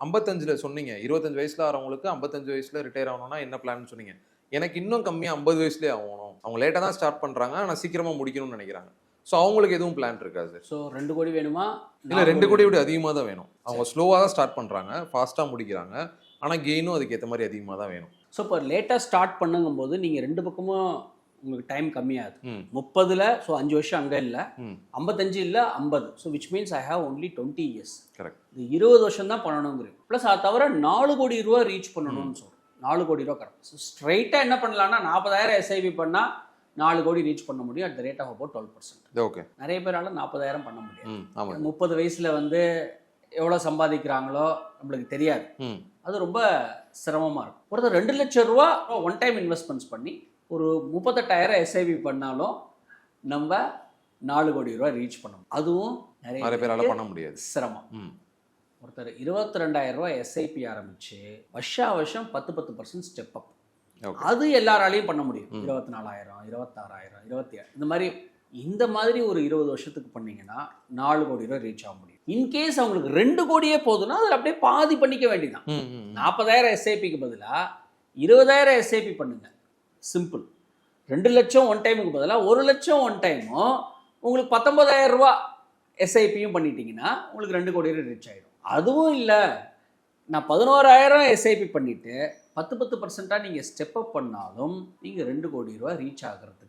55ல சொன்னீங்க. 25 வயசுல ஆறவங்களுக்கு 55 வயசுல ரிட்டயர் ஆகணும்னா என்ன பிளான்னு சொன்னீங்க. எனக்கு இன்னும் கம்மியா 50 வயசுலயே ஆகணும். அவங்க லேட்டா தான் ஸ்டார்ட் பண்றாங்க. ஆனா சீக்கிரமா முடிக்கணும்னு நெனைக்கிறாங்க. ஸோ அவங்களுக்கு எதுவும் பிளான் இருக்கா சார்? ஸோ 2 கோடி வேணுமா? இல்ல 2 கோடிய விட அதிகமா தான் வேணும். அவங்க ஸ்லோவா தான் ஸ்டார்ட் பண்றாங்க. ஃபாஸ்ட்டா முடிக்கிறாங்க. ஆனா கெயினும் அதுக்கு ஏத்த மாரி அதிகமா தான் வேணும். ஸோ இப்போ லேட்டாக ஸ்டார்ட் பண்ணுங்கும்போது நீங்கள் 2 பக்கமும் உங்களுக்கு டைம் கம்மியாகுது. ம். 30ல் ஸோ 5 வருஷம் அங்கே இல்லை, ம். 55 இல்லை 50. So which means I have only 20 years. Correct. இது 20 வருஷம் தான் பண்ணணுங்கிறீங்க. ப்ளஸ் அதை தவிர 4 கோடி ரூபா ரீச் பண்ணணும்னு சொல்கிறோம். 4 கோடி ரூபா கரெக்ட். ஸோ ஸ்ட்ரைட்டாக என்ன பண்ணலாம்னா 40,000 எஸ்ஐபி பண்ணால் 4 கோடி ரீச் பண்ண முடியும் at the rate of about 12%. Okay. நிறைய பேரால 40,000 பண்ண முடியும். ஆமா. 30 வயசில் வந்து எவ்வளோ சம்பாதிக்கிறாங்களோ நம்மளுக்கு தெரியாது. ம். அது ரொம்ப சிரமமாக இருக்கும். ஒருத்தர் 2 லட்சம் ரூபா ஒன் டைம் இன்வெஸ்ட்மெண்ட்ஸ் பண்ணி ஒரு 38,000 எஸ்ஐபி பண்ணாலும் நம்ம 4 கோடி ரூபா ரீச் பண்ணணும். அதுவும் நிறைய பேரால பண்ண முடியாது. சிரமம். ம். ஒருத்தர் 22,000 ரூபா எஸ்ஐபி ஆரம்பிச்சு வருஷம் 10% ஸ்டெப் அப். ஓகே. அது எல்லாராலையும் பண்ண முடியும். 24,000, 26,000, 27 இந்த மாதிரி ஒரு 20 வருஷத்துக்கு பண்ணீங்கன்னா 4 கோடி ரூபா ரீச் ஆக முடியும். இன்கேஸ் அவங்களுக்கு 2 கோடியே போதுன்னா அதில் அப்படியே பாதி பண்ணிக்க வேண்டியதான். 40,000 எஸ்ஐபிக்கு பதிலாக 20,000 எஸ்ஐபி பண்ணுங்க. சிம்பிள். 2 லட்சம் ஒன் டைமுக்கு பதிலாக 1 லட்சம் ஒன் டைமும் உங்களுக்கு 19,000 ரூபா எஸ்ஐபியும் பண்ணிட்டீங்கன்னா உங்களுக்கு 2 கோடி ரூபா ரீச் ஆகிடும். அதுவும் இல்லை, நான் 11,000 எஸ்ஐபி பண்ணிவிட்டு 10% நீங்கள் ஸ்டெப் அப் பண்ணாலும் நீங்கள் 2 கோடி ரூபா ரீச் ஆகிறதுக்கு